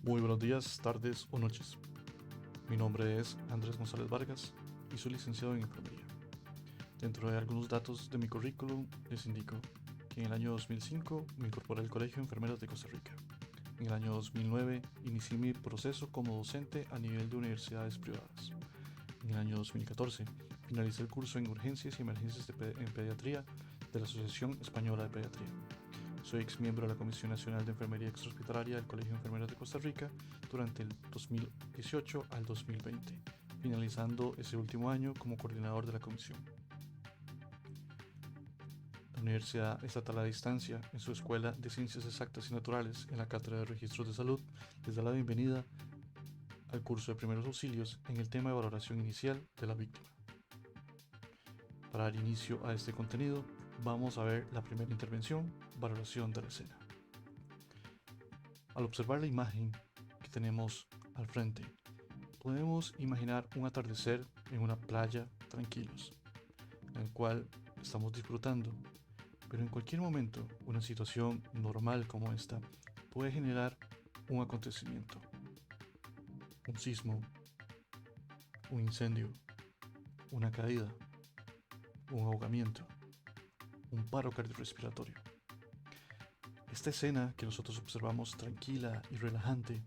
Muy buenos días, tardes o noches. Mi nombre es Andrés González Vargas y soy licenciado en enfermería. Dentro de algunos datos de mi currículum les indico que en el año 2005 me incorporé al Colegio de Enfermeras de Costa Rica. En el año 2009 inicié mi proceso como docente a nivel de universidades privadas. En el año 2014 finalicé el curso en urgencias y emergencias en pediatría de la Asociación Española de Pediatría. Soy ex miembro de la Comisión Nacional de Enfermería Extrahospitalaria del Colegio de Enfermeras de Costa Rica durante el 2018 al 2020, finalizando ese último año como coordinador de la comisión. La Universidad Estatal a Distancia, en su Escuela de Ciencias Exactas y Naturales, en la Cátedra de Registros de Salud, les da la bienvenida al curso de primeros auxilios en el tema de valoración inicial de la víctima. Para dar inicio a este contenido, vamos a ver la primera intervención, valoración de la escena. Al observar la imagen que tenemos al frente, podemos imaginar un atardecer en una playa tranquilos, en el cual estamos disfrutando, pero en cualquier momento una situación normal como esta puede generar un acontecimiento, un sismo, un incendio, una caída, un ahogamiento, un paro cardiorrespiratorio. Esta escena que nosotros observamos tranquila y relajante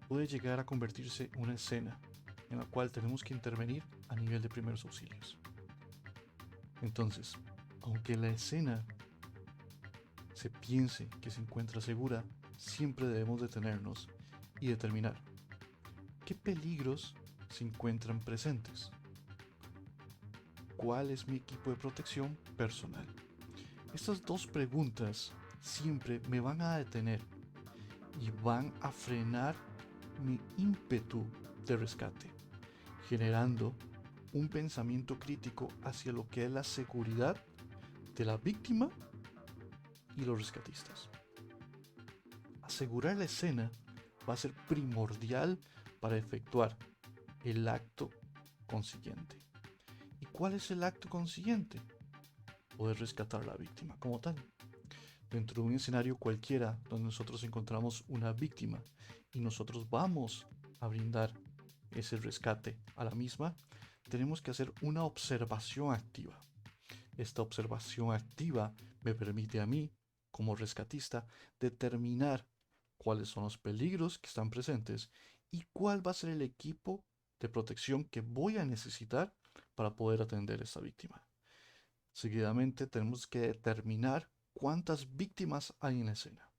puede llegar a convertirse en una escena en la cual tenemos que intervenir a nivel de primeros auxilios. Entonces, aunque la escena se piense que se encuentra segura, siempre debemos detenernos y determinar qué peligros se encuentran presentes. ¿Cuál es mi equipo de protección personal? Estas dos preguntas siempre me van a detener y van a frenar mi ímpetu de rescate, generando un pensamiento crítico hacia lo que es la seguridad de la víctima y los rescatistas. Asegurar la escena va a ser primordial para efectuar el acto consiguiente. ¿Y cuál es el acto consiguiente? Poder rescatar a la víctima como tal. Dentro de un escenario cualquiera donde nosotros encontramos una víctima y nosotros vamos a brindar ese rescate a la misma, tenemos que hacer una observación activa. Esta observación activa me permite a mí, como rescatista, determinar cuáles son los peligros que están presentes y cuál va a ser el equipo de protección que voy a necesitar para poder atender a esta víctima. Seguidamente tenemos que determinar cuántas víctimas hay en la escena.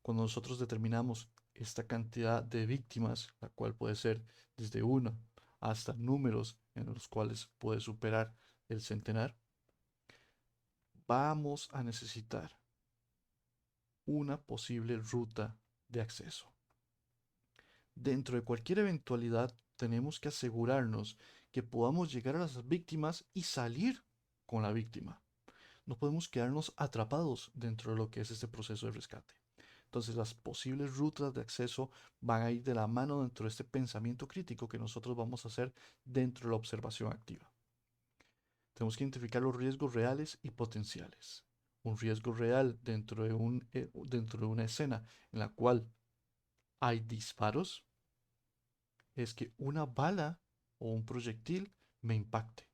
Cuando nosotros determinamos esta cantidad de víctimas, la cual puede ser desde una hasta números en los cuales puede superar el centenar, vamos a necesitar una posible ruta de acceso. Dentro de cualquier eventualidad, tenemos que asegurarnos que podamos llegar a las víctimas y salir con la víctima. No podemos quedarnos atrapados dentro de lo que es este proceso de rescate. Entonces, las posibles rutas de acceso van a ir de la mano dentro de este pensamiento crítico que nosotros vamos a hacer dentro de la observación activa. Tenemos que identificar los riesgos reales y potenciales. Un riesgo real dentro de una escena en la cual hay disparos es que una bala o un proyectil me impacte.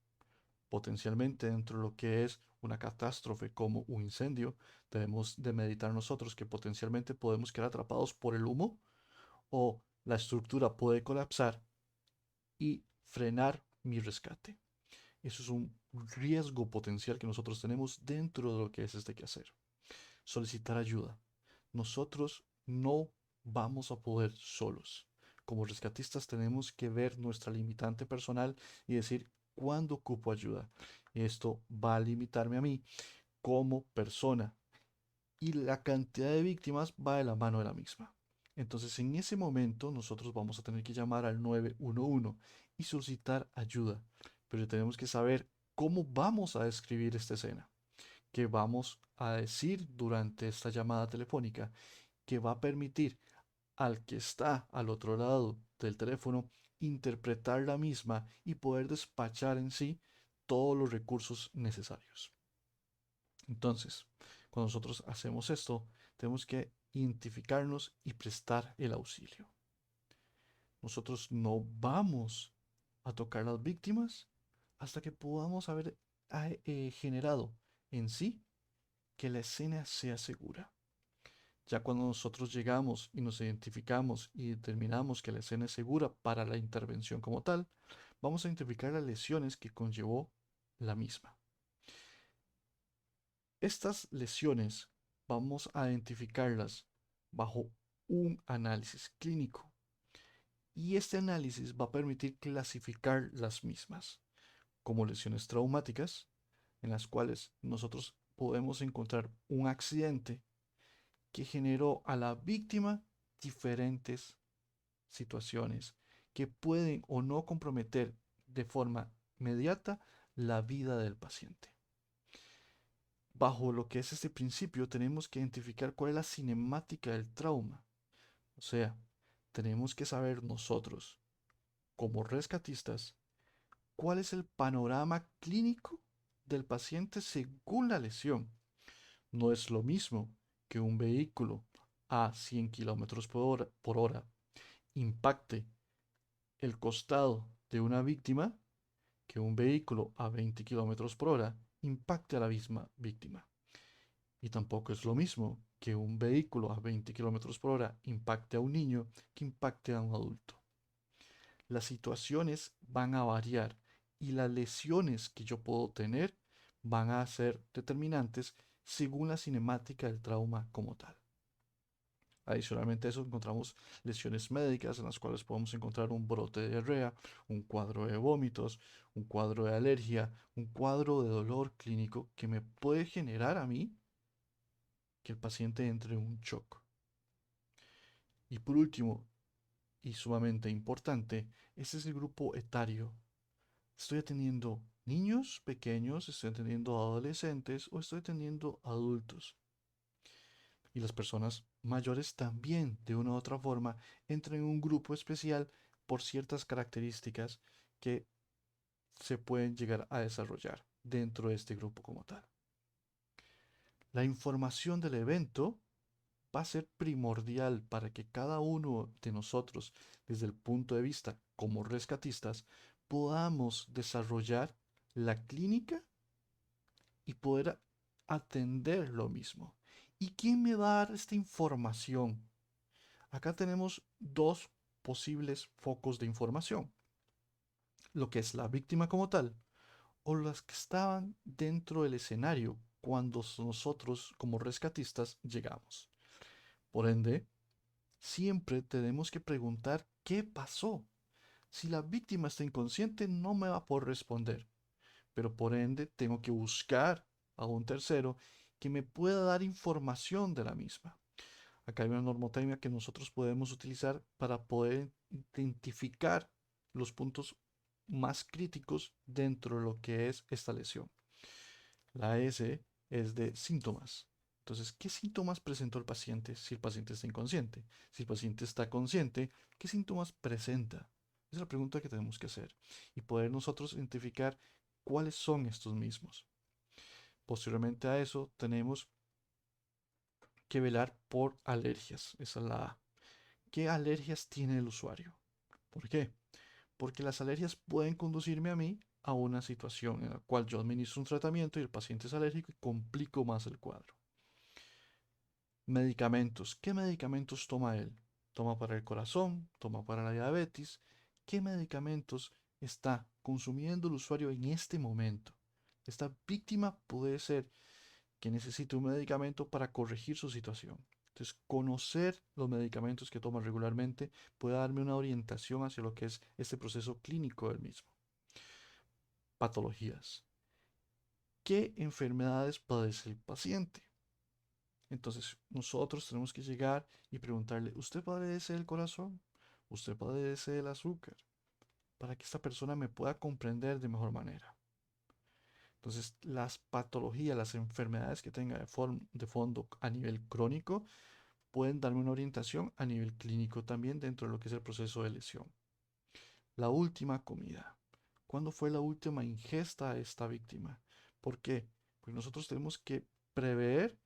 Potencialmente dentro de lo que es una catástrofe como un incendio, debemos de meditar nosotros que potencialmente podemos quedar atrapados por el humo o la estructura puede colapsar y frenar mi rescate. Eso es un riesgo potencial que nosotros tenemos dentro de lo que es este quehacer. Solicitar ayuda. Nosotros no vamos a poder solos. Como rescatistas tenemos que ver nuestra limitante personal y decir cuándo ocupo ayuda. Esto va a limitarme a mí como persona y la cantidad de víctimas va de la mano de la misma. Entonces en ese momento nosotros vamos a tener que llamar al 911 y solicitar ayuda. Pero tenemos que saber cómo vamos a describir esta escena, qué vamos a decir durante esta llamada telefónica, que va a permitir al que está al otro lado del teléfono interpretar la misma y poder despachar en sí todos los recursos necesarios. Entonces, cuando nosotros hacemos esto, tenemos que identificarnos y prestar el auxilio. Nosotros no vamos a tocar a las víctimas hasta que podamos haber generado en sí que la escena sea segura. Ya cuando nosotros llegamos y nos identificamos y determinamos que la escena es segura para la intervención como tal, vamos a identificar las lesiones que conllevó la misma. Estas lesiones vamos a identificarlas bajo un análisis clínico y este análisis va a permitir clasificar las mismas como lesiones traumáticas, en las cuales nosotros podemos encontrar un accidente que generó a la víctima diferentes situaciones que pueden o no comprometer de forma inmediata la vida del paciente. Bajo lo que es este principio, tenemos que identificar cuál es la cinemática del trauma. O sea, tenemos que saber nosotros, como rescatistas, cuál es el panorama clínico del paciente según la lesión. No es lo mismo que un vehículo a 100 kilómetros por hora impacte el costado de una víctima que un vehículo a 20 kilómetros por hora impacte a la misma víctima. Y tampoco es lo mismo que un vehículo a 20 kilómetros por hora impacte a un niño que impacte a un adulto. Las situaciones van a variar y las lesiones que yo puedo tener van a ser determinantes según la cinemática del trauma como tal. Adicionalmente a eso encontramos lesiones médicas en las cuales podemos encontrar un brote de diarrea, un cuadro de vómitos, un cuadro de alergia, un cuadro de dolor clínico que me puede generar a mí que el paciente entre en un shock. Y por último, y sumamente importante, este es el grupo etario. Estoy atendiendo niños pequeños, estoy atendiendo adolescentes o estoy atendiendo adultos. Y las personas mayores también, de una u otra forma, entran en un grupo especial por ciertas características que se pueden llegar a desarrollar dentro de este grupo como tal. La información del evento va a ser primordial para que cada uno de nosotros, desde el punto de vista como rescatistas, podamos desarrollar la clínica y poder atender lo mismo. ¿Y quién me va a dar esta información? Acá tenemos dos posibles focos de información, lo que es la víctima como tal o las que estaban dentro del escenario cuando nosotros como rescatistas llegamos. Por ende, siempre tenemos que preguntar qué pasó. Si la víctima está inconsciente, no me va a poder responder, pero por ende tengo que buscar a un tercero que me pueda dar información de la misma. Acá hay una normotecnia que nosotros podemos utilizar para poder identificar los puntos más críticos dentro de lo que es esta lesión. La S es de síntomas. Entonces, ¿qué síntomas presentó el paciente si el paciente está inconsciente? Si el paciente está consciente, ¿qué síntomas presenta? Esa es la pregunta que tenemos que hacer y poder nosotros identificar cuáles son estos mismos. Posteriormente a eso, tenemos que velar por alergias. Esa es la A. ¿Qué alergias tiene el usuario? ¿Por qué? Porque las alergias pueden conducirme a mí a una situación en la cual yo administro un tratamiento y el paciente es alérgico y complico más el cuadro. Medicamentos. ¿Qué medicamentos toma él? ¿Toma para el corazón? ¿Toma para la diabetes? ¿Qué medicamentos está consumiendo el usuario en este momento? Esta víctima puede ser que necesite un medicamento para corregir su situación. Entonces, conocer los medicamentos que toma regularmente puede darme una orientación hacia lo que es este proceso clínico del mismo. Patologías. ¿Qué enfermedades padece el paciente? Entonces, nosotros tenemos que llegar y preguntarle, ¿usted padece del corazón? ¿Usted padece del azúcar? Para que esta persona me pueda comprender de mejor manera. Entonces, las patologías, las enfermedades que tenga de fondo a nivel crónico, pueden darme una orientación a nivel clínico también dentro de lo que es el proceso de lesión. La última comida. ¿Cuándo fue la última ingesta de esta víctima? ¿Por qué? Porque nosotros tenemos que prever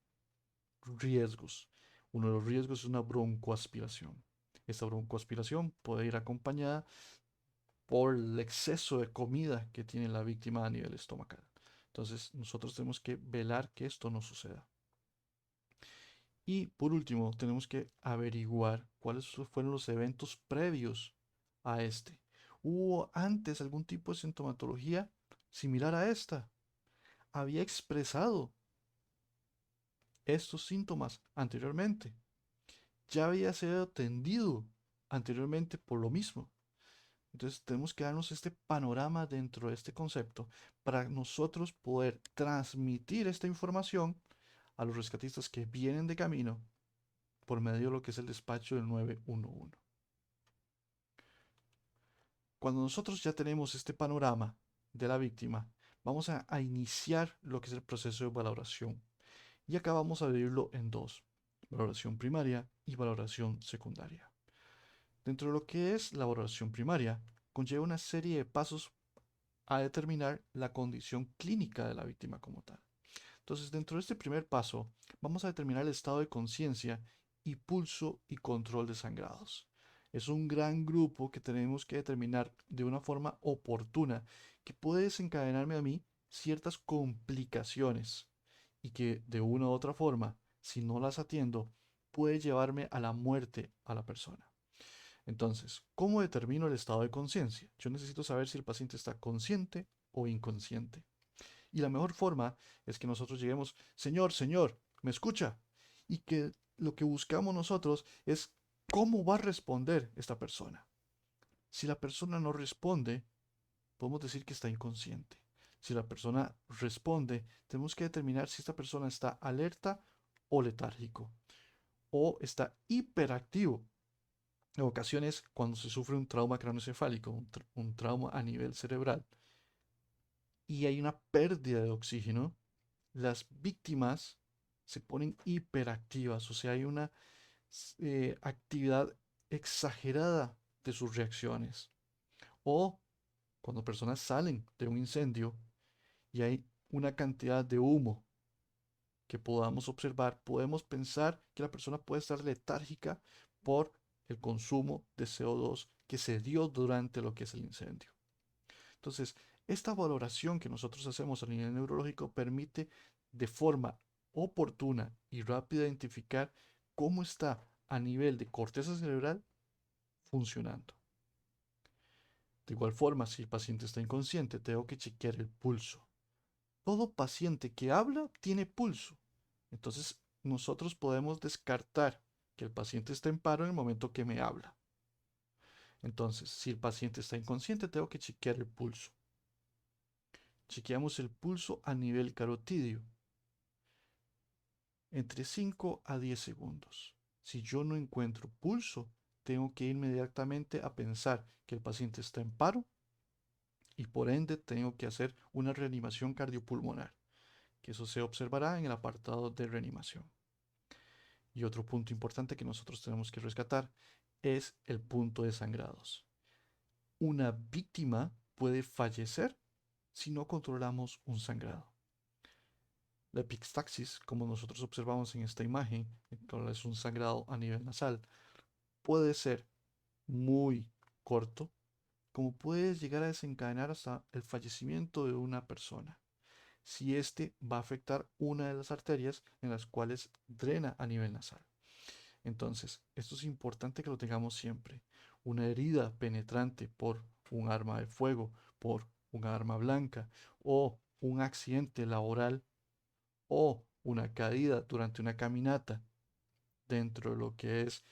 riesgos. Uno de los riesgos es una broncoaspiración. Esta broncoaspiración puede ir acompañada por el exceso de comida que tiene la víctima a nivel estomacal. Entonces, nosotros tenemos que velar que esto no suceda. Y por último, tenemos que averiguar cuáles fueron los eventos previos a este. ¿Hubo antes algún tipo de sintomatología similar a esta? ¿Había expresado estos síntomas anteriormente? ¿Ya había sido atendido anteriormente por lo mismo? Entonces tenemos que darnos este panorama dentro de este concepto para nosotros poder transmitir esta información a los rescatistas que vienen de camino por medio de lo que es el despacho del 911. Cuando nosotros ya tenemos este panorama de la víctima, vamos a iniciar lo que es el proceso de valoración. Y acá vamos a dividirlo en dos, valoración primaria y valoración secundaria. Dentro de lo que es la valoración primaria, conlleva una serie de pasos a determinar la condición clínica de la víctima como tal. Entonces, dentro de este primer paso, vamos a determinar el estado de conciencia y pulso y control de sangrados. Es un gran grupo que tenemos que determinar de una forma oportuna que puede desencadenarme a mí ciertas complicaciones y que de una u otra forma, si no las atiendo, puede llevarme a la muerte a la persona. Entonces, ¿cómo determino el estado de conciencia? Yo necesito saber si el paciente está consciente o inconsciente. Y la mejor forma es que nosotros lleguemos, señor, señor, ¿me escucha? Y que lo que buscamos nosotros es cómo va a responder esta persona. Si la persona no responde, podemos decir que está inconsciente. Si la persona responde, tenemos que determinar si esta persona está alerta o letárgico o está hiperactivo. En ocasiones, cuando se sufre un trauma craneoencefálico, un trauma a nivel cerebral, y hay una pérdida de oxígeno, las víctimas se ponen hiperactivas, o sea, hay una actividad exagerada de sus reacciones. O cuando personas salen de un incendio y hay una cantidad de humo que podamos observar, podemos pensar que la persona puede estar letárgica por el consumo de CO2 que se dio durante lo que es el incendio. Entonces, esta valoración que nosotros hacemos a nivel neurológico permite de forma oportuna y rápida identificar cómo está a nivel de corteza cerebral funcionando. De igual forma, si el paciente está inconsciente, tengo que chequear el pulso. Todo paciente que habla tiene pulso. Entonces, nosotros podemos descartar que el paciente está en paro en el momento que me habla. Entonces, si el paciente está inconsciente, tengo que chequear el pulso. Chequeamos el pulso a nivel carotidio, entre 5 a 10 segundos. Si yo no encuentro pulso, tengo que ir inmediatamente a pensar que el paciente está en paro y por ende tengo que hacer una reanimación cardiopulmonar, que eso se observará en el apartado de reanimación. Y otro punto importante que nosotros tenemos que rescatar es el punto de sangrados. Una víctima puede fallecer si no controlamos un sangrado. La epistaxis, como nosotros observamos en esta imagen, que es un sangrado a nivel nasal, puede ser muy corto, como puede llegar a desencadenar hasta el fallecimiento de una persona, si este va a afectar una de las arterias en las cuales drena a nivel nasal. Entonces, esto es importante que lo tengamos siempre. Una herida penetrante por un arma de fuego, por un arma blanca o un accidente laboral o una caída durante una caminata dentro de lo que es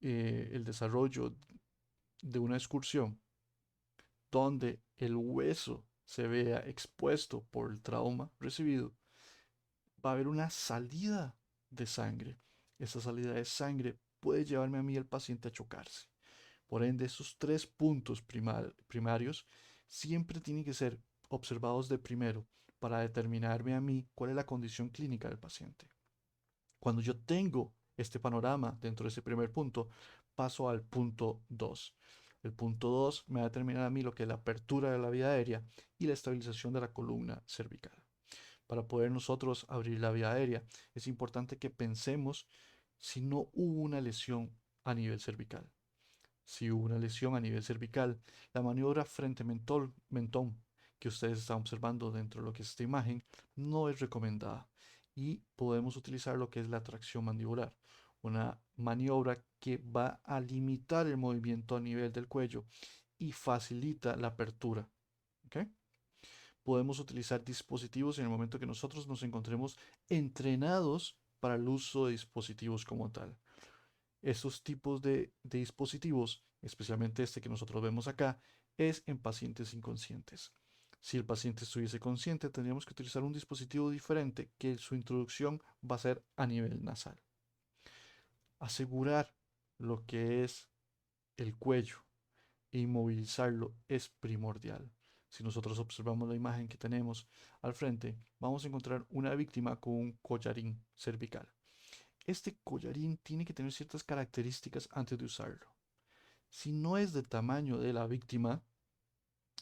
el desarrollo de una excursión donde el hueso se vea expuesto por el trauma recibido, va a haber una salida de sangre. Esa salida de sangre puede llevarme a mí el paciente a chocarse. Por ende, esos tres puntos primarios siempre tienen que ser observados de primero para determinarme a mí cuál es la condición clínica del paciente. Cuando yo tengo este panorama dentro de ese primer punto, paso al punto 2. El punto 2 me va a determinar a mí lo que es la apertura de la vía aérea y la estabilización de la columna cervical. Para poder nosotros abrir la vía aérea, es importante que pensemos si no hubo una lesión a nivel cervical. Si hubo una lesión a nivel cervical, la maniobra frente mentón que ustedes están observando dentro de lo que es esta imagen no es recomendada y podemos utilizar lo que es la tracción mandibular, una maniobra que va a limitar el movimiento a nivel del cuello y facilita la apertura. ¿Ok? Podemos utilizar dispositivos en el momento que nosotros nos encontremos entrenados para el uso de dispositivos como tal. Estos tipos de dispositivos, especialmente este que nosotros vemos acá, es en pacientes inconscientes. Si el paciente estuviese consciente, tendríamos que utilizar un dispositivo diferente que su introducción va a ser a nivel nasal. Asegurar lo que es el cuello e inmovilizarlo es primordial. Si nosotros observamos la imagen que tenemos al frente, vamos a encontrar una víctima con un collarín cervical. Este collarín tiene que tener ciertas características antes de usarlo. Si no es del tamaño de la víctima,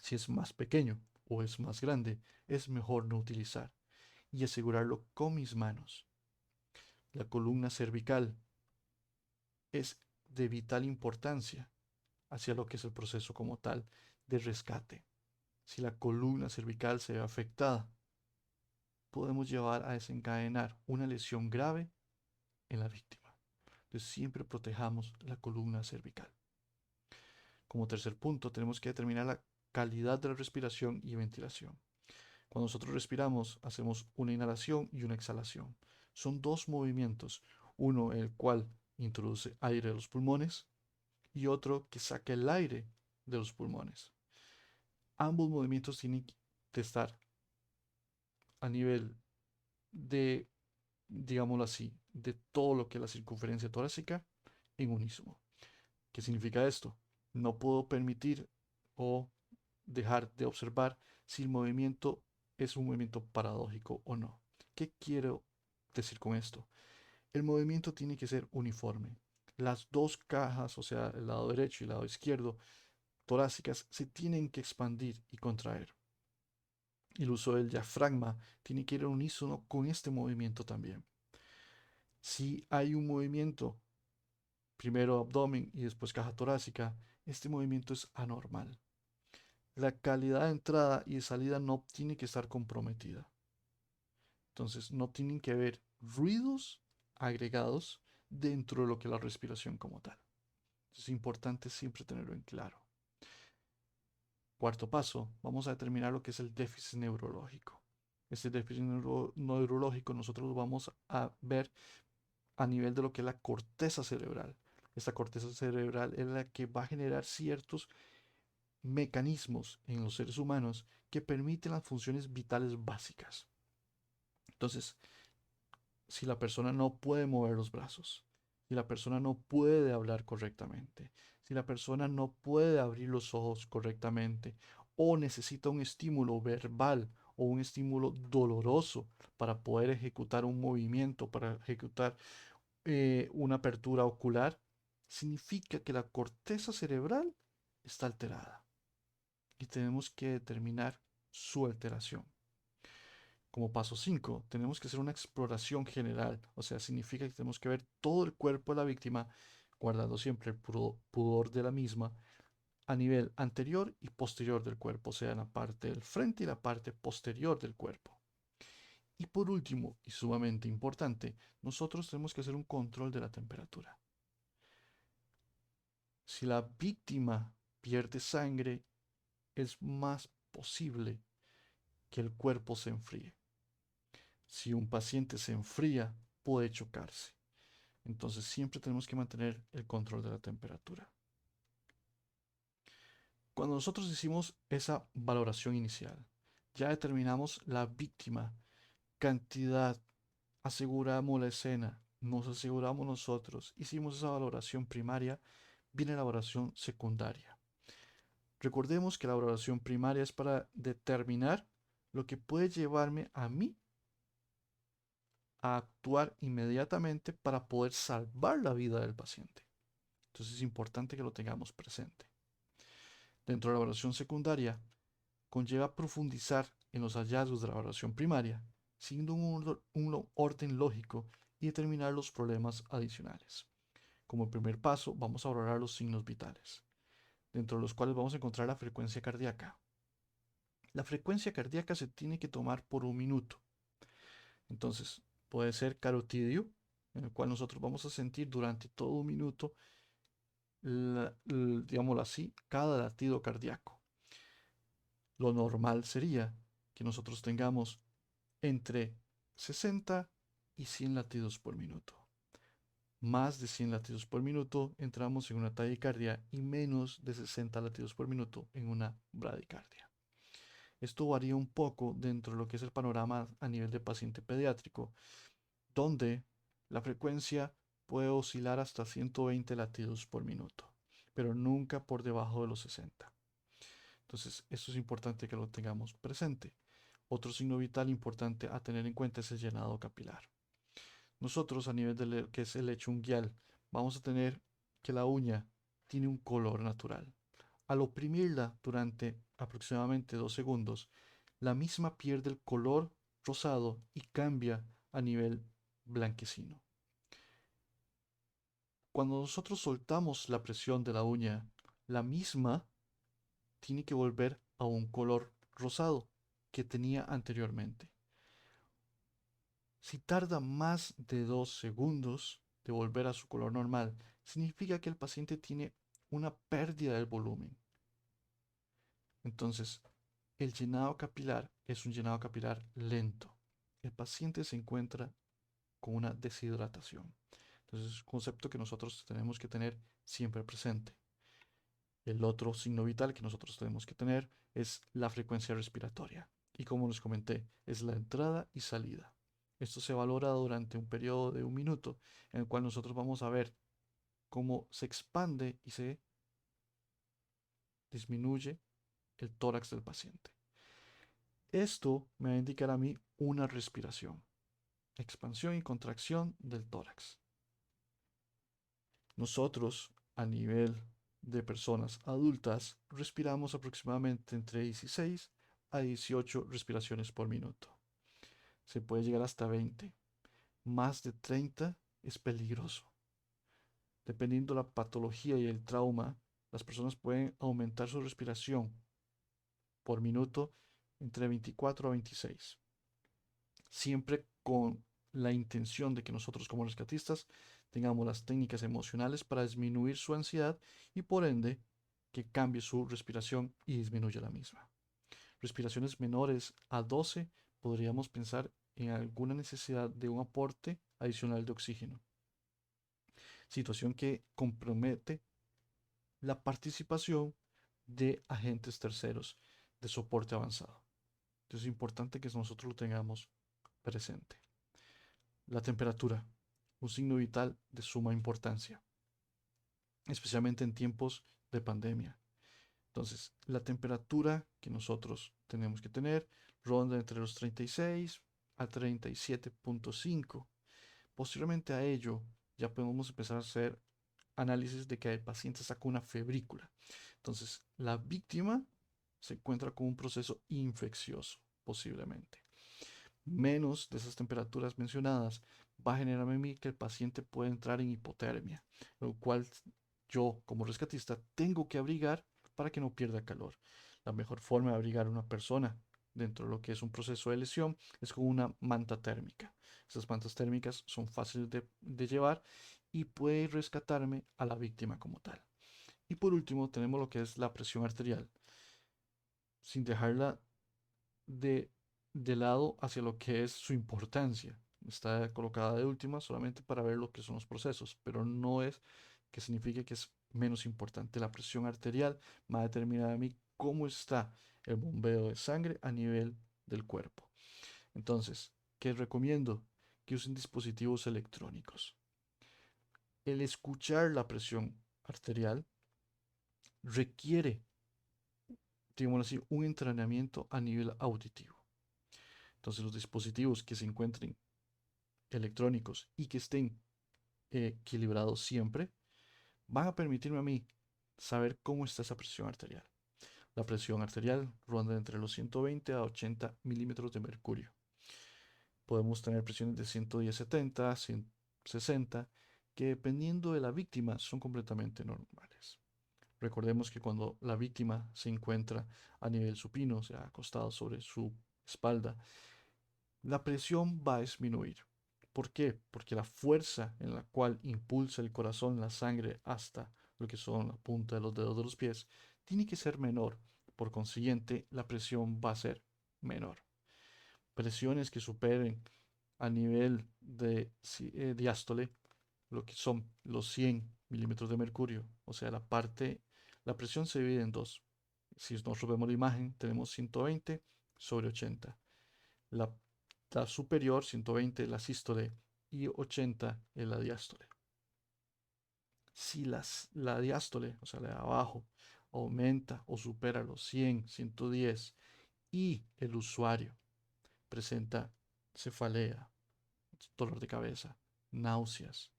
si es más pequeño o es más grande, es mejor no utilizar y asegurarlo con mis manos. La columna cervical es de vital importancia hacia lo que es el proceso como tal de rescate. Si la columna cervical se ve afectada, podemos llevar a desencadenar una lesión grave en la víctima. Entonces siempre protejamos la columna cervical. Como tercer punto, tenemos que determinar la calidad de la respiración y ventilación. Cuando nosotros respiramos, hacemos una inhalación y una exhalación. Son dos movimientos, uno en el cual introduce aire a los pulmones y otro que saca el aire de los pulmones. Ambos movimientos tienen que estar a nivel de, digámoslo así, de todo lo que es la circunferencia torácica en unísono. ¿Qué significa esto? No puedo permitir o dejar de observar si el movimiento es un movimiento paradójico o no. ¿Qué quiero decir con esto? El movimiento tiene que ser uniforme. Las dos cajas, o sea, el lado derecho y el lado izquierdo, torácicas, se tienen que expandir y contraer. El uso del diafragma tiene que ir al unísono con este movimiento también. Si hay un movimiento, primero abdomen y después caja torácica, este movimiento es anormal. La calidad de entrada y de salida no tiene que estar comprometida. Entonces, no tienen que haber ruidos agregados dentro de lo que es la respiración como tal. Es importante siempre tenerlo en claro. Cuarto paso, vamos a determinar lo que es el déficit neurológico. Este déficit neurológico nosotros lo vamos a ver a nivel de lo que es la corteza cerebral. Esta corteza cerebral es la que va a generar ciertos mecanismos en los seres humanos que permiten las funciones vitales básicas. Entonces, si la persona no puede mover los brazos, si la persona no puede hablar correctamente, si la persona no puede abrir los ojos correctamente o necesita un estímulo verbal o un estímulo doloroso para poder ejecutar un movimiento, para ejecutar una apertura ocular, significa que la corteza cerebral está alterada y tenemos que determinar su alteración. Como paso 5, tenemos que hacer una exploración general, o sea, significa que tenemos que ver todo el cuerpo de la víctima, guardando siempre el pudor de la misma, a nivel anterior y posterior del cuerpo, o sea, en la parte del frente y la parte posterior del cuerpo. Y por último, y sumamente importante, nosotros tenemos que hacer un control de la temperatura. Si la víctima pierde sangre, es más posible que el cuerpo se enfríe. Si un paciente se enfría, puede chocarse. Entonces siempre tenemos que mantener el control de la temperatura. Cuando nosotros hicimos esa valoración inicial, ya determinamos la víctima, cantidad, aseguramos la escena, nos aseguramos nosotros, hicimos esa valoración primaria, viene la valoración secundaria. Recordemos que la valoración primaria es para determinar lo que puede llevarme a mí a actuar inmediatamente para poder salvar la vida del paciente. Entonces es importante que lo tengamos presente. Dentro de la evaluación secundaria, conlleva profundizar en los hallazgos de la evaluación primaria, siguiendo un orden lógico y determinar los problemas adicionales. Como primer paso, vamos a valorar los signos vitales, dentro de los cuales vamos a encontrar la frecuencia cardíaca. La frecuencia cardíaca se tiene que tomar por un minuto. Entonces, puede ser carotidio, en el cual nosotros vamos a sentir durante todo un minuto, digámoslo así, cada latido cardíaco. Lo normal sería que nosotros tengamos entre 60 y 100 latidos por minuto. Más de 100 latidos por minuto entramos en una taquicardia y menos de 60 latidos por minuto en una bradicardia. Esto varía un poco dentro de lo que es el panorama a nivel de paciente pediátrico, donde la frecuencia puede oscilar hasta 120 latidos por minuto, pero nunca por debajo de los 60. Entonces, esto es importante que lo tengamos presente. Otro signo vital importante a tener en cuenta es el llenado capilar. Nosotros a nivel de que es el lecho unguial, vamos a tener que la uña tiene un color natural. Al oprimirla durante aproximadamente 2 segundos, la misma pierde el color rosado y cambia a nivel blanquecino. Cuando nosotros soltamos la presión de la uña, la misma tiene que volver a un color rosado que tenía anteriormente. Si tarda más de 2 segundos de volver a su color normal, significa que el paciente tiene una pérdida del volumen. Entonces, el llenado capilar es un llenado capilar lento. El paciente se encuentra con una deshidratación. Entonces, es un concepto que nosotros tenemos que tener siempre presente. El otro signo vital que nosotros tenemos que tener es la frecuencia respiratoria. Y como les comenté, es la entrada y salida. Esto se valora durante un periodo de un minuto, en el cual nosotros vamos a ver cómo se expande y se disminuye el tórax del paciente. Esto me va a indicar a mí una respiración, expansión y contracción del tórax. Nosotros, a nivel de personas adultas, respiramos aproximadamente entre 16 a 18 respiraciones por minuto. Se puede llegar hasta 20. Más de 30 es peligroso. Dependiendo de la patología y el trauma, las personas pueden aumentar su respiración por minuto entre 24 a 26. Siempre con la intención de que nosotros como rescatistas tengamos las técnicas emocionales para disminuir su ansiedad y por ende que cambie su respiración y disminuya la misma. Respiraciones menores a 12 podríamos pensar en alguna necesidad de un aporte adicional de oxígeno, situación que compromete la participación de agentes terceros de soporte avanzado. Entonces es importante que nosotros lo tengamos presente. La temperatura, un signo vital de suma importancia, especialmente en tiempos de pandemia. Entonces, la temperatura que nosotros tenemos que tener ronda entre los 36 a 37.5. Posteriormente a ello, ya podemos empezar a hacer análisis de que el paciente sacó una febrícula. Entonces, la víctima se encuentra con un proceso infeccioso, posiblemente. Menos de esas temperaturas mencionadas va a generar en mí que el paciente puede entrar en hipotermia, lo cual yo como rescatista tengo que abrigar para que no pierda calor. La mejor forma de abrigar a una persona dentro de lo que es un proceso de lesión es con una manta térmica. Esas mantas térmicas son fáciles de llevar y puede rescatarme a la víctima como tal. Y por último tenemos lo que es la presión arterial, sin dejarla de, de lado hacia lo que es su importancia. Está colocada de última solamente para ver lo que son los procesos, pero no es que signifique que es menos importante. La presión arterial va a determinar a mí cómo está el bombeo de sangre a nivel del cuerpo. Entonces, ¿qué recomiendo? Que usen dispositivos electrónicos. El escuchar la presión arterial requiere, digamos así, un entrenamiento a nivel auditivo. Entonces, los dispositivos que se encuentren electrónicos y que estén equilibrados siempre van a permitirme a mí saber cómo está esa presión arterial. La presión arterial ronda entre los 120 a 80 milímetros de mercurio. Podemos tener presiones de 110-70, 60, que dependiendo de la víctima son completamente normales. Recordemos que cuando la víctima se encuentra a nivel supino, o sea, acostado sobre su espalda, la presión va a disminuir. ¿Por qué? Porque la fuerza en la cual impulsa el corazón, la sangre hasta lo que son la punta de los dedos de los pies, tiene que ser menor. Por consiguiente, la presión va a ser menor. Presiones que superen a nivel de diástole, lo que son los 100 milímetros de mercurio, o sea, la presión se divide en dos. Si nosotros vemos la imagen, tenemos 120 sobre 80. La, la superior, 120, la sístole, y 80 es la diástole. Si la diástole, o sea, la de abajo, aumenta o supera los 100, 110 y el usuario presenta cefalea, dolor de cabeza, náuseas,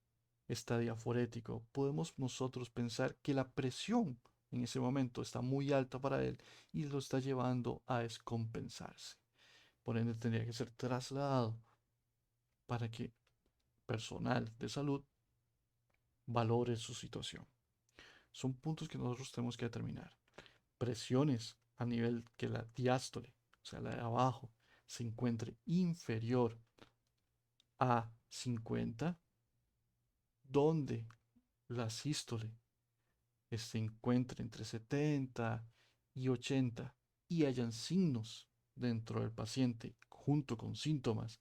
está diaforético, podemos nosotros pensar que la presión en ese momento está muy alta para él y lo está llevando a descompensarse. Por ende, tendría que ser trasladado para que personal de salud valore su situación. Son puntos que nosotros tenemos que determinar. Presiones a nivel que la diástole, o sea, la de abajo, se encuentre inferior a 50, donde la sístole se encuentre entre 70 y 80 y hayan signos dentro del paciente junto con síntomas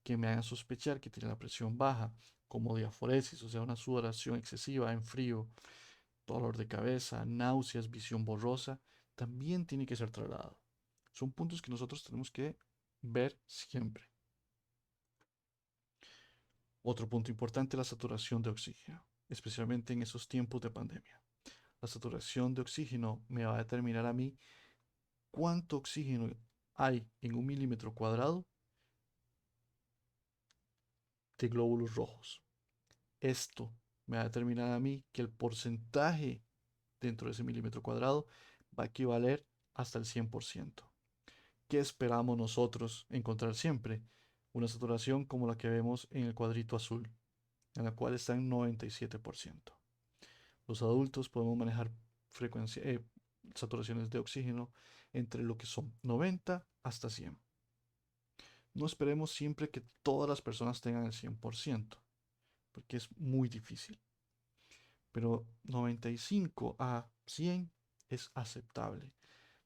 que me hagan sospechar que tiene la presión baja, como diaforesis, o sea, una sudoración excesiva en frío, dolor de cabeza, náuseas, visión borrosa, también tiene que ser trasladado. Son puntos que nosotros tenemos que ver siempre. Otro punto importante, la saturación de oxígeno, especialmente en esos tiempos de pandemia. La saturación de oxígeno me va a determinar a mí cuánto oxígeno hay en un milímetro cuadrado de glóbulos rojos. Esto me va a determinar a mí que el porcentaje dentro de ese milímetro cuadrado va a equivaler hasta el 100%. ¿Qué esperamos nosotros encontrar siempre? Una saturación como la que vemos en el cuadrito azul, en la cual está en 97%. Los adultos podemos manejar saturaciones de oxígeno entre lo que son 90 hasta 100. No esperemos siempre que todas las personas tengan el 100%, porque es muy difícil. Pero 95 a 100 es aceptable.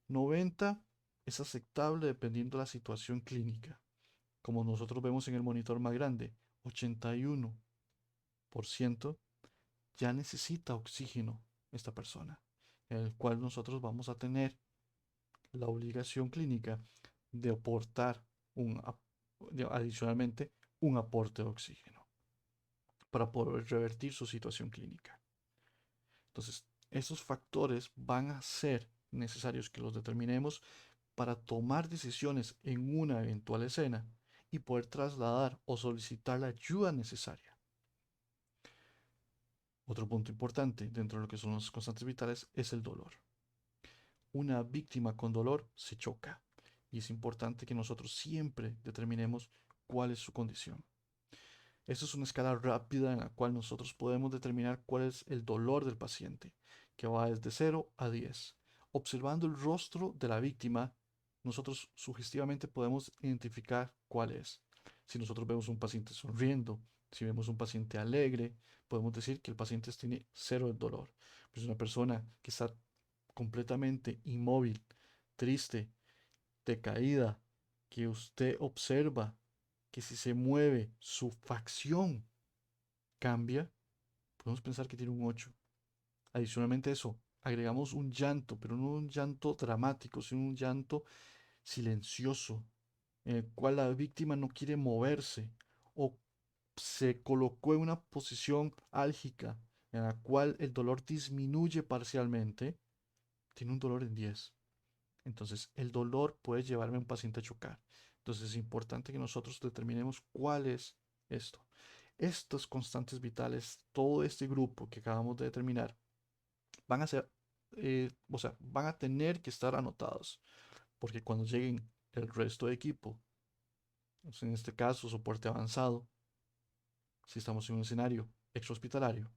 90 es aceptable dependiendo de la situación clínica. Como nosotros vemos en el monitor más grande, 81% ya necesita oxígeno esta persona, en el cual nosotros vamos a tener la obligación clínica de aportar adicionalmente un aporte de oxígeno para poder revertir su situación clínica. Entonces, esos factores van a ser necesarios que los determinemos para tomar decisiones en una eventual escena y poder trasladar o solicitar la ayuda necesaria. Otro punto importante dentro de lo que son los constantes vitales es el dolor. Una víctima con dolor se choca y es importante que nosotros siempre determinemos cuál es su condición. Esta es una escala rápida en la cual nosotros podemos determinar cuál es el dolor del paciente, que va desde 0 a 10. Observando el rostro de la víctima, nosotros sugestivamente podemos identificar cuál es. Si nosotros vemos un paciente sonriendo, si vemos un paciente alegre, podemos decir que el paciente tiene cero de dolor. Es una persona que está completamente inmóvil, triste, decaída, que usted observa que si se mueve su facción cambia, podemos pensar que tiene un 8. Adicionalmente a eso, agregamos un llanto, pero no un llanto dramático, sino un llanto silencioso, en el cual la víctima no quiere moverse o se colocó en una posición álgica en la cual el dolor disminuye parcialmente, tiene un dolor en 10. Entonces, el dolor puede llevarme a un paciente a chocar. Entonces, es importante que nosotros determinemos cuál es esto. Estos constantes vitales, todo este grupo que acabamos de determinar, van a ser, o sea, van a tener que estar anotados, porque cuando lleguen el resto de equipo, en este caso soporte avanzado, si estamos en un escenario extrahospitalario,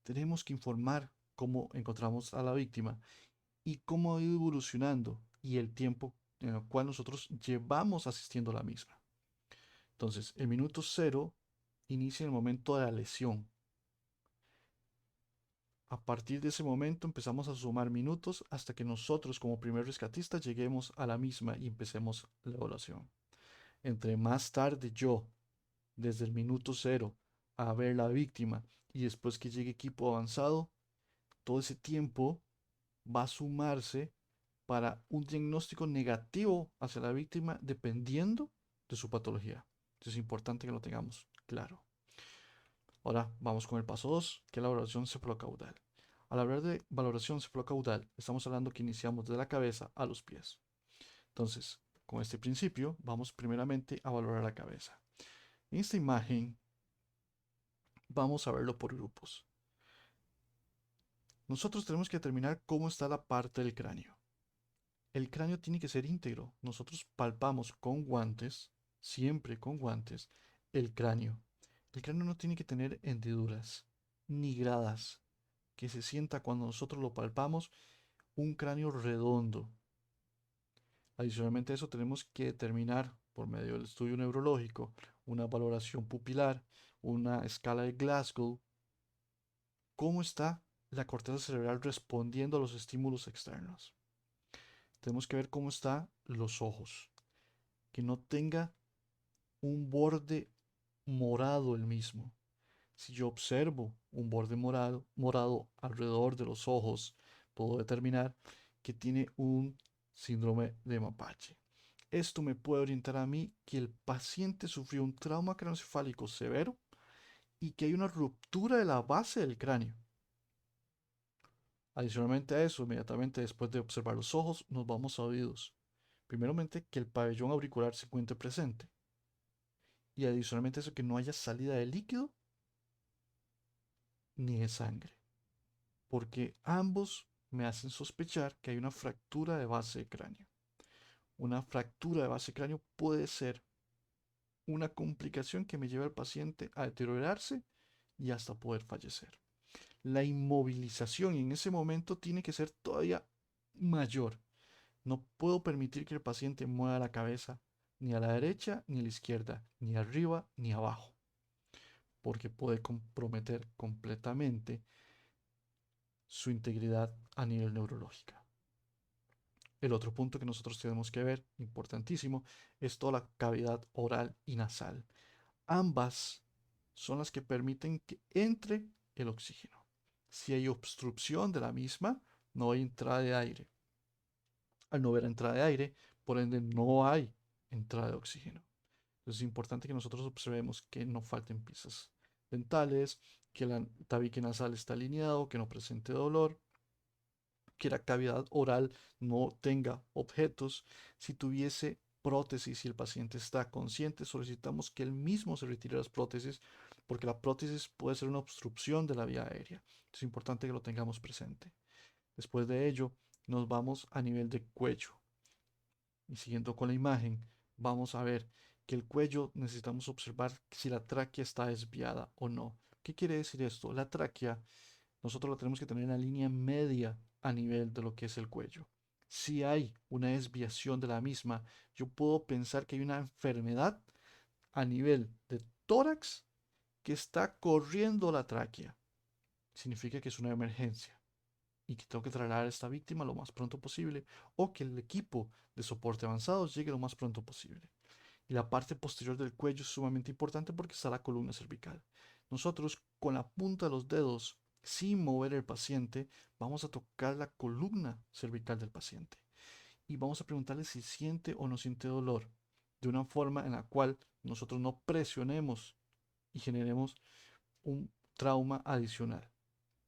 tenemos que informar cómo encontramos a la víctima y cómo ha ido evolucionando y el tiempo en el cual nosotros llevamos asistiendo a la misma. Entonces, el minuto cero inicia el momento de la lesión. A partir de ese momento empezamos a sumar minutos hasta que nosotros como primer rescatista lleguemos a la misma y empecemos la evaluación. Entre más tarde yo, desde el minuto cero, a ver la víctima y después que llegue equipo avanzado, todo ese tiempo va a sumarse para un diagnóstico negativo hacia la víctima dependiendo de su patología. Entonces es importante que lo tengamos claro. Ahora vamos con el paso 2, que es la valoración cefalocaudal. Al hablar de valoración cefalocaudal, estamos hablando que iniciamos desde la cabeza a los pies. Entonces, con este principio, vamos primeramente a valorar la cabeza. En esta imagen, vamos a verlo por grupos. Nosotros tenemos que determinar cómo está la parte del cráneo. El cráneo tiene que ser íntegro. Nosotros palpamos con guantes, siempre con guantes, el cráneo. El cráneo no tiene que tener hendiduras ni gradas, que se sienta cuando nosotros lo palpamos un cráneo redondo. Adicionalmente a eso tenemos que determinar por medio del estudio neurológico, una valoración pupilar, una escala de Glasgow, cómo está la corteza cerebral respondiendo a los estímulos externos. Tenemos que ver cómo están los ojos, que no tenga un borde morado el mismo. Si yo observo un borde morado alrededor de los ojos, puedo determinar que tiene un síndrome de mapache. Esto me puede orientar a mí que el paciente sufrió un trauma craneoencefálico severo y que hay una ruptura de la base del cráneo. Adicionalmente a eso, inmediatamente después de observar los ojos, nos vamos a oídos. Primeramente, que el pabellón auricular se encuentre presente. Y adicionalmente a eso, que no haya salida de líquido ni de sangre. Porque ambos me hacen sospechar que hay una fractura de base de cráneo. Una fractura de base de cráneo puede ser una complicación que me lleva al paciente a deteriorarse y hasta poder fallecer. La inmovilización en ese momento tiene que ser todavía mayor. No puedo permitir que el paciente mueva la cabeza ni a la derecha ni a la izquierda, ni arriba ni abajo, porque puede comprometer completamente su integridad a nivel neurológico. El otro punto que nosotros tenemos que ver, importantísimo, es toda la cavidad oral y nasal. Ambas son las que permiten que entre el oxígeno. Si hay obstrucción de la misma, no hay entrada de aire. Al no haber entrada de aire, por ende no hay entrada de oxígeno. Entonces es importante que nosotros observemos que no falten piezas dentales, que el tabique nasal está alineado, que no presente dolor, que la cavidad oral no tenga objetos. Si tuviese prótesis y el paciente está consciente, solicitamos que él mismo se retire las prótesis porque la prótesis puede ser una obstrucción de la vía aérea. Es importante que lo tengamos presente. Después de ello, nos vamos a nivel de cuello. Y siguiendo con la imagen, vamos a ver que el cuello necesitamos observar si la tráquea está desviada o no. ¿Qué quiere decir esto? La tráquea nosotros la tenemos que tener en la línea media a nivel de lo que es el cuello. Si hay una desviación de la misma, yo puedo pensar que hay una enfermedad a nivel de tórax que está corriendo la tráquea. Significa que es una emergencia y que tengo que trasladar a esta víctima lo más pronto posible o que el equipo de soporte avanzado llegue lo más pronto posible. Y la parte posterior del cuello es sumamente importante porque está la columna cervical. Nosotros con la punta de los dedos, sin mover el paciente, vamos a tocar la columna cervical del paciente y vamos a preguntarle si siente o no siente dolor, de una forma en la cual nosotros no presionemos y generemos un trauma adicional.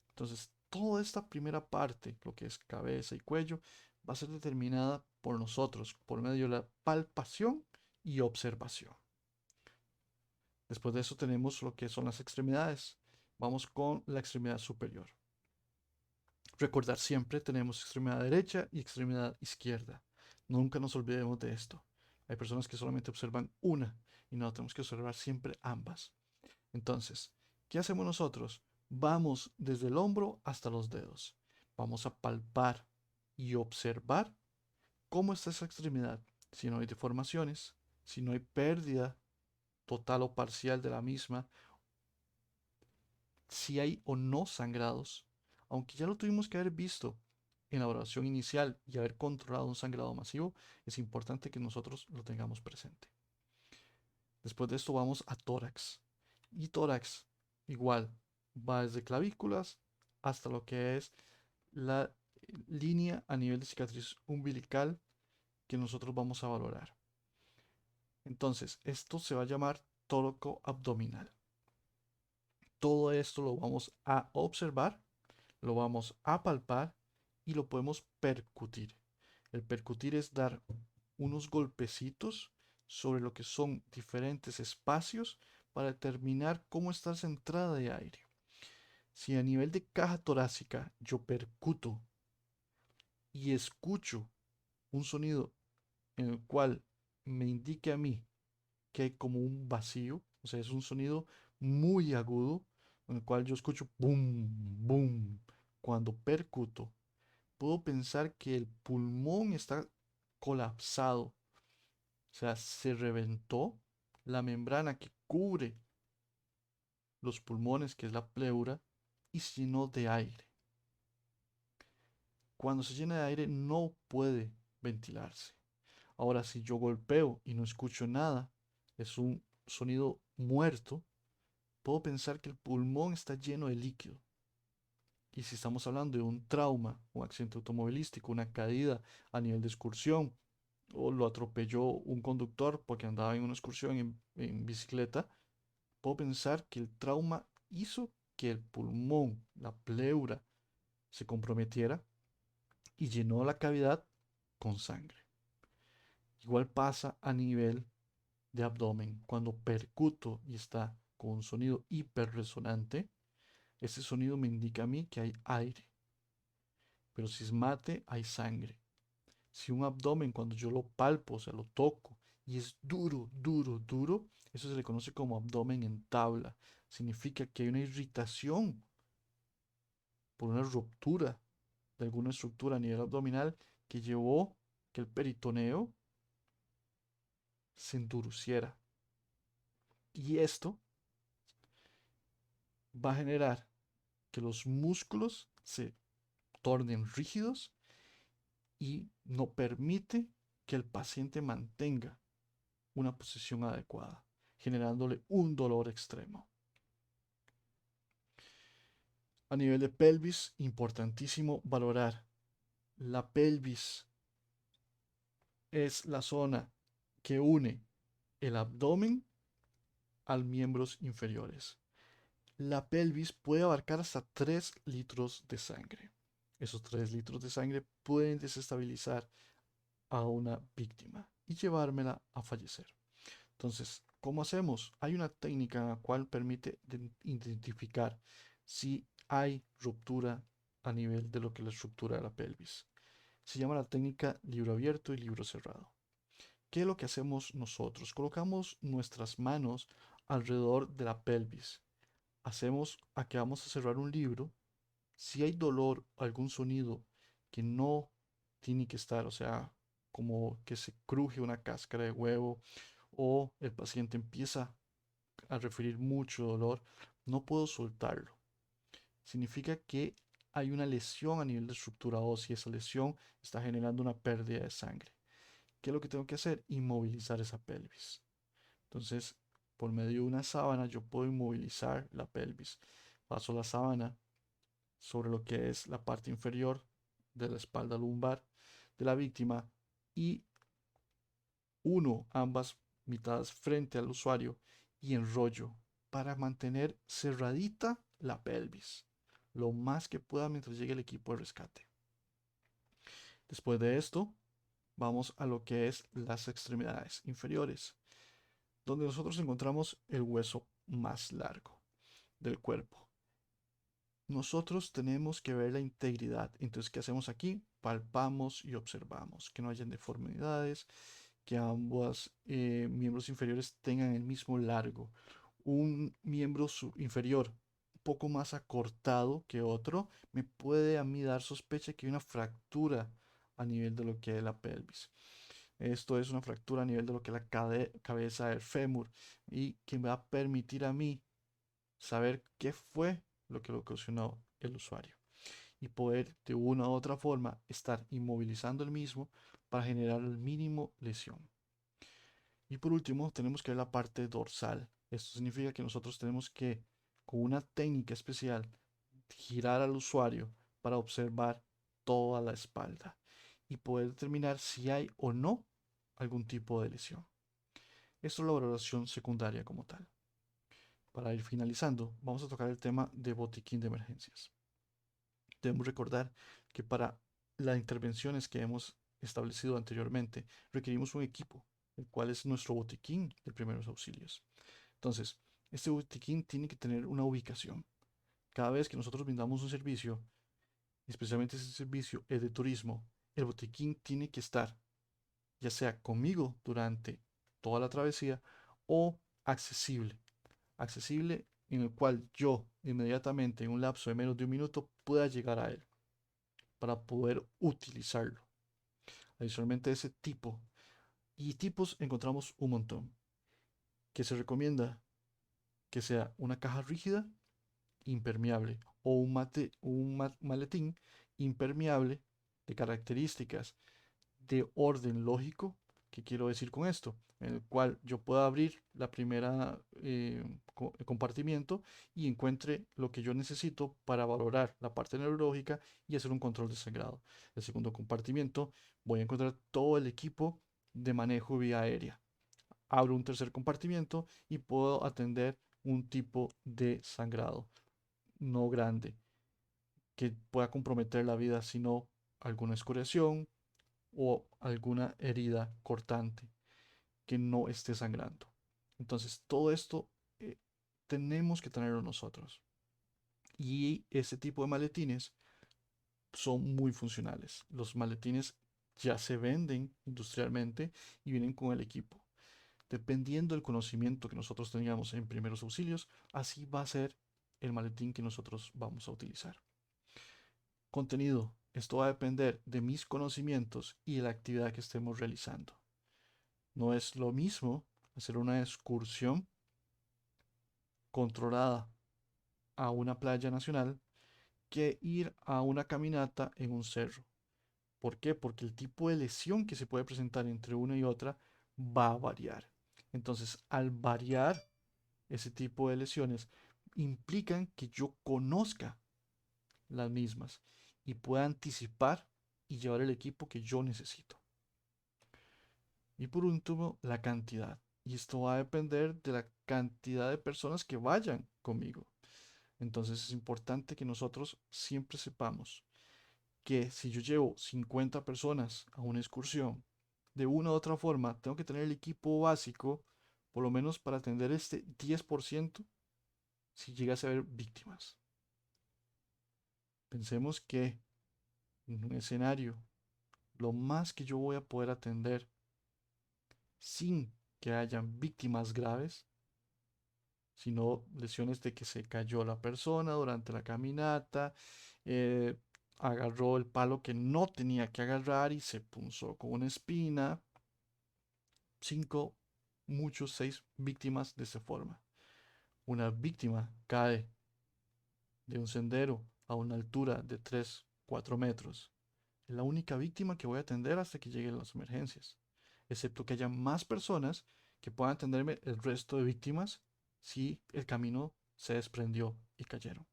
Entonces, toda esta primera parte, lo que es cabeza y cuello, va a ser determinada por nosotros, por medio de la palpación y observación. Después de eso tenemos lo que son las extremidades. Vamos con la extremidad superior. Recordar siempre tenemos extremidad derecha y extremidad izquierda. Nunca nos olvidemos de esto. Hay personas que solamente observan una y no tenemos que observar siempre ambas. Entonces, ¿qué hacemos nosotros? Vamos desde el hombro hasta los dedos. Vamos a palpar y observar cómo está esa extremidad. Si no hay deformaciones, si no hay pérdida total o parcial de la misma, si hay o no sangrados, aunque ya lo tuvimos que haber visto en la oración inicial y haber controlado un sangrado masivo, es importante que nosotros lo tengamos presente. Después de esto vamos a tórax. Y tórax igual va desde clavículas hasta lo que es la línea a nivel de cicatriz umbilical que nosotros vamos a valorar. Entonces, esto se va a llamar tóraco abdominal. Todo esto lo vamos a observar, lo vamos a palpar y lo podemos percutir. El percutir es dar unos golpecitos sobre lo que son diferentes espacios para determinar cómo está esa entrada de aire. Si a nivel de caja torácica yo percuto y escucho un sonido en el cual me indique a mí que hay como un vacío, o sea, es un sonido muy agudo, en el cual yo escucho boom, boom, cuando percuto, puedo pensar que el pulmón está colapsado, o sea, se reventó la membrana que cubre los pulmones, que es la pleura, y se llenó de aire. Cuando se llena de aire no puede ventilarse. Ahora, si yo golpeo y no escucho nada, es un sonido muerto, puedo pensar que el pulmón está lleno de líquido. Y si estamos hablando de un trauma, un accidente automovilístico, una caída a nivel de excursión, o lo atropelló un conductor porque andaba en una excursión en bicicleta, puedo pensar que el trauma hizo que el pulmón, la pleura, se comprometiera y llenó la cavidad con sangre. Igual pasa a nivel de abdomen. Cuando percuto y está con un sonido hiperresonante, ese sonido me indica a mí que hay aire. Pero si es mate, hay sangre. Si un abdomen, cuando yo lo palpo, o sea, lo toco, y es duro, duro, duro, eso se le conoce como abdomen en tabla. Significa que hay una irritación por una ruptura de alguna estructura a nivel abdominal que llevó que el peritoneo se endureciera. Y esto va a generar que los músculos se tornen rígidos y no permite que el paciente mantenga una posición adecuada, generándole un dolor extremo. A nivel de pelvis, importantísimo valorar. La pelvis es la zona que une el abdomen a miembros inferiores. La pelvis puede abarcar hasta 3 litros de sangre. Esos 3 litros de sangre pueden desestabilizar a una víctima y llevármela a fallecer. Entonces, ¿cómo hacemos? Hay una técnica en la cual permite identificar si hay ruptura a nivel de lo que es la estructura de la pelvis. Se llama la técnica libro abierto y libro cerrado. ¿Qué es lo que hacemos nosotros? Colocamos nuestras manos alrededor de la pelvis. Hacemos a que vamos a cerrar un libro. Si hay dolor o algún sonido que no tiene que estar, o sea, como que se cruje una cáscara de huevo o el paciente empieza a referir mucho dolor, no puedo soltarlo. Significa que hay una lesión a nivel de estructura ósea y esa lesión está generando una pérdida de sangre. ¿Qué es lo que tengo que hacer? Inmovilizar esa pelvis. Entonces, por medio de una sábana yo puedo inmovilizar la pelvis. Paso la sábana sobre lo que es la parte inferior de la espalda lumbar de la víctima y uno ambas mitades frente al usuario y enrollo para mantener cerradita la pelvis lo más que pueda mientras llegue el equipo de rescate. Después de esto, vamos a lo que es las extremidades inferiores, donde nosotros encontramos el hueso más largo del cuerpo. Nosotros tenemos que ver la integridad. Entonces, ¿qué hacemos aquí? Palpamos y observamos que no hayan deformidades, que ambos miembros inferiores tengan el mismo largo. un miembro inferior un poco más acortado que otro, me puede a mí dar sospecha que hay una fractura a nivel de lo que es la pelvis. Esto es una fractura a nivel de lo que es la cabeza del fémur y que me va a permitir a mí saber qué fue lo que le ocasionó el usuario y poder de una u otra forma estar inmovilizando el mismo para generar el mínimo lesión. Y por último, tenemos que ver la parte dorsal. Esto significa que nosotros tenemos que, con una técnica especial, girar al usuario para observar toda la espalda y poder determinar si hay o no algún tipo de lesión. Esto es la valoración secundaria como tal. Para ir finalizando, vamos a tocar el tema de botiquín de emergencias. Debemos recordar que para las intervenciones que hemos establecido anteriormente requerimos un equipo, el cual es nuestro botiquín de primeros auxilios. Entonces, este botiquín tiene que tener una ubicación. Cada vez que nosotros brindamos un servicio, especialmente si ese servicio es de turismo, el botiquín tiene que estar ya sea conmigo durante toda la travesía o accesible. Accesible en el cual yo inmediatamente en un lapso de menos de un minuto pueda llegar a él para poder utilizarlo. Adicionalmente ese tipo. Y tipos encontramos un montón. Que se recomienda que sea una caja rígida, impermeable o un maletín impermeable de características de orden lógico. ¿Qué quiero decir con esto? En el cual yo pueda abrir la primera compartimiento y encuentre lo que yo necesito para valorar la parte neurológica y hacer un control de sangrado. El segundo compartimiento voy a encontrar todo el equipo de manejo vía aérea. Abro un tercer compartimiento y puedo atender un tipo de sangrado no grande que pueda comprometer la vida, sino alguna escoriación o alguna herida cortante que no esté sangrando. Entonces, todo esto eh, tenemos que tenerlo nosotros. Y ese tipo de maletines son muy funcionales. Los maletines ya se venden industrialmente y vienen con el equipo. Dependiendo del conocimiento que nosotros tengamos en primeros auxilios, así va a ser el maletín que nosotros vamos a utilizar. Contenido. Esto va a depender de mis conocimientos y de la actividad que estemos realizando. No es lo mismo hacer una excursión controlada a una playa nacional que ir a una caminata en un cerro. ¿Por qué? Porque el tipo de lesión que se puede presentar entre una y otra va a variar. Entonces, al variar ese tipo de lesiones, implican que yo conozca las mismas y pueda anticipar y llevar el equipo que yo necesito. Y por último, la cantidad. Y esto va a depender de la cantidad de personas que vayan conmigo. Entonces es importante que nosotros siempre sepamos que si yo llevo 50 personas a una excursión, de una u otra forma, tengo que tener el equipo básico, por lo menos para atender este 10% si llegase a haber víctimas. Pensemos que en un escenario, lo más que yo voy a poder atender sin que hayan víctimas graves, sino lesiones de que se cayó la persona durante la caminata, eh, agarró el palo que no tenía que agarrar y se punzó con una espina. 5, muchos 6 víctimas de esta forma. Una víctima cae de un sendero a una altura de 3, 4 metros. Es la única víctima que voy a atender hasta que lleguen las emergencias, excepto que haya más personas que puedan atenderme el resto de víctimas si el camino se desprendió y cayeron.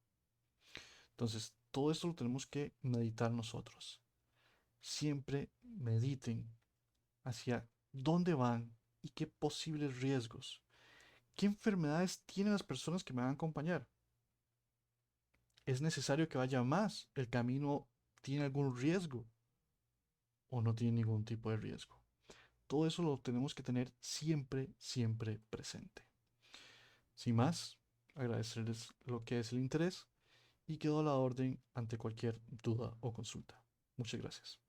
Entonces, todo esto lo tenemos que meditar nosotros. Siempre mediten hacia dónde van y qué posibles riesgos, qué enfermedades tienen las personas que me van a acompañar. ¿Es necesario que vaya más? ¿El camino tiene algún riesgo o no tiene ningún tipo de riesgo? Todo eso lo tenemos que tener siempre, siempre presente. Sin más, agradecerles lo que es el interés y quedo a la orden ante cualquier duda o consulta. Muchas gracias.